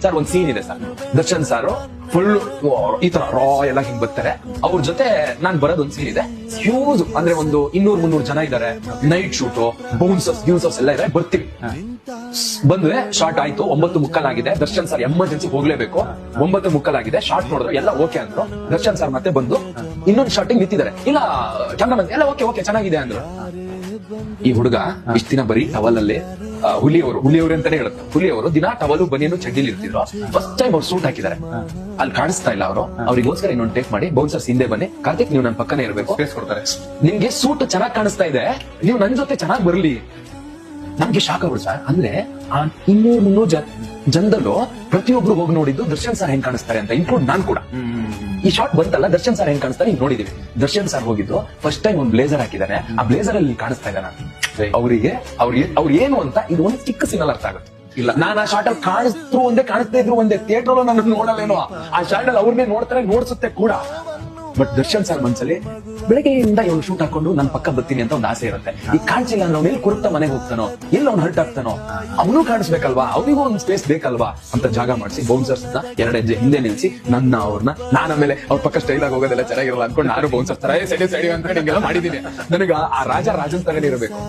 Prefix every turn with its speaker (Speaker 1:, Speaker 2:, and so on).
Speaker 1: Sir ಒಂದ್ scene ಇದೆ sir, Darshan sir full ಈ ತರ ರಾ ಎಲ್ಲ ಹಿಂಗ್ ಬರ್ತಾರೆ. ಅವ್ರ ಜೊತೆ ನಾನ್ ಬರೋದ್ ಒಂದ್ ಸೀನ್ ಇದೆ, ಹ್ಯೂಜ್ ಅಂದ್ರೆ ಒಂದು 200-300 ಜನ ಇದಾರೆ, ನೈಟ್ ಶೂಟ್, ಬೌನ್ಸರ್ಸ್ ಎಲ್ಲ ಇದೆ. ಬರ್ತೀವಿ, ಬಂದ್ರೆ ಶಾರ್ಟ್ ಆಯ್ತು, 9:15 ಆಗಿದೆ. ದರ್ಶನ್ ಸರ್ ಎಮರ್ಜೆನ್ಸಿ ಹೋಗ್ಲೇಬೇಕು, 9:15 ಆಗಿದೆ. ಶಾರ್ಟ್ ನೋಡಿದ್ರು ಎಲ್ಲ ಓಕೆ ಅಂದ್ರು. ದರ್ಶನ್ ಸರ್ ಮತ್ತೆ ಬಂದು ಇನ್ನೊಂದು ಶಾರ್ಟಿಂಗ್ ನಿಂತಿದ್ದಾರೆ, ಇಲ್ಲ ಕ್ಯಾಮ್ರಾಮನ್ ಎಲ್ಲ ಓಕೆ ಚೆನ್ನಾಗಿದೆ ಅಂದ್ರು. ಈ ಹುಡುಗ ಇಷ್ಟ ದಿನ ಬರೀ ಟವಲ್ ಅಲ್ಲಿ ಹುಲಿಯವರು ಅಂತಾನೆ ಹೇಳುತ್ತೆ, ಹುಲಿಯವರು ದಿನ ಟವಲು ಬನಿಯನ್ನು ಚಡ್ಡಿಲಿ ಇರ್ತಿದ್ರು. ಫಸ್ಟ್ ಟೈಮ್ ಅವ್ರು ಸೂಟ್ ಹಾಕಿದ್ದಾರೆ, ಅಲ್ಲಿ ಕಾಣಿಸ್ತಾ ಇಲ್ಲ ಅವರು. ಅವ್ರಿಗೋಸ್ಕರ ಇನ್ನೊಂದು ಟೇಕ್ ಮಾಡಿ ಬೌನ್ಸರ್ಸ್ ಹಿಂದೆ ಬನ್ನಿ, ಕಾರ್ತಿಕ್ ನೀವು ನನ್ನ ಪಕ್ಕನೇ ಇರಬೇಕು, ಸ್ಪೇಸ್ ಕೊಡ್ತಾರೆ. ನಿಮ್ಗೆ ಸೂಟ್ ಚೆನ್ನಾಗಿ ಕಾಣಿಸ್ತಾ ಇದೆ, ನೀವು ನನ್ ಜೊತೆ ಚೆನ್ನಾಗಿ ಬರ್ಲಿ. ನಮ್ಗೆ ಶಾಕ್ ಆಗ್ಬಿಡು ಸರ್. ಅಂದ್ರೆ ಆ 200-300 ಜನದಲ್ಲೂ ಪ್ರತಿಯೊಬ್ರು ಹೋಗಿ ನೋಡಿದ್ದು ದರ್ಶನ್ ಸರ್ ಹೆಂಗ್ ಕಾಣಿಸ್ತಾರೆ ಅಂತ, ಇನ್ಕ್ಲೂಡ್ ನಾನ್ ಕೂಡ. ಈ ಶಾರ್ಟ್ ಬಂತಲ್ಲ, ದರ್ಶನ್ ಸರ್ ಹೆಂಗ್ ಕಾಣಿಸ್ತಾರೆ ಈಗ ನೋಡಿದೀವಿ. ದರ್ಶನ್ ಸರ್ ಹೋಗಿದ್ದು ಫಸ್ಟ್ ಟೈಮ್ ಒಂದು ಬ್ಲೇಸರ್ ಹಾಕಿದ್ದಾನೆ, ಆ ಬ್ಲೇಸರ್ ಅಲ್ಲಿ ಕಾಣಿಸ್ತಾ ಇದ್ದಾನೆ. ಅವ್ರು ಏನು ಅಂತ ಇದು ಒಂದು ಚಿಕ್ಕ ಸಿಗ್ನಲ್ ಅರ್ಥ ಆಗುತ್ತೆ. ಇಲ್ಲ ನಾನು ಆ ಶಾರ್ಟ್ ಅಲ್ಲಿ ಕಾಣಿಸ್ತು ಒಂದೇ, ಕಾಣಿಸ್ತಾ ಇದ್ರು ಒಂದೇ, ಥಿಯೇಟರ್ ನನ್ನ ನೋಡಲೇನೋ, ಆ ಶಾರ್ಟ್ ಅಲ್ಲಿ ಅವ್ರನ್ನೇ ನೋಡ್ತಾರೆ, ನೋಡ್ಸುತ್ತೆ ಕೂಡ. ಬಟ್ ದರ್ಶನ್ ಸರ್ ಮನ್ಸಲ್ಲಿ ಬೆಳಗ್ಗೆಯಿಂದ ಇವ್ನು ಶೂಟ್ ಹಾಕೊಂಡು ನನ್ ಪಕ್ಕ ಬರ್ತೀನಿ ಅಂತ ಒಂದು ಆಸೆ ಇರುತ್ತೆ. ಈಗ ಕಾಣಿಸಿಲ್ಲ ಅಂದ್ರೆ ಅವ್ನು ಎಲ್ಲಿ ಕುರುತ್ತ ಮನೆಗೆ ಹೋಗ್ತಾನೋ, ಎಲ್ಲಿ ಅವ್ನು ಹರ್ಟ್ ಆಗ್ತಾನೋ, ಅವನು ಕಾಣಿಸ್ಬೇಕಲ್ವಾ, ಅವನಿಗೂ ಒಂದು ಸ್ಪೇಸ್ ಬೇಕಲ್ವಾ ಅಂತ ಜಾಗ ಮಾಡಿಸಿ ಬೌನ್ಸರ್ಸ್ ನ 2 ಹೆಜ್ಜೆ ಹಿಂದೆ ನಿಲ್ಸಿ ಅವ್ರನ್ನ ನಾನು ಆಮೇಲೆ ಅವ್ರ ಪಕ್ಕ ಸ್ಟೈಲ್ ಆಗಿ ಹೋಗೋದೆಲ್ಲ ಚೆನ್ನಾಗಿರಲ್ಲ ಅನ್ಕೊಂಡು ನಾನು ಬೌನ್ಸರ್ಸ್ ತರ ಸೈಡಿ ಅಂತ ಹಿಂಗೆಲ್ಲ ಮಾಡಿದೀನಿ. ನನಗ ಆ ರಾಜನ್ ತಗೊಂಡಿರಬೇಕು.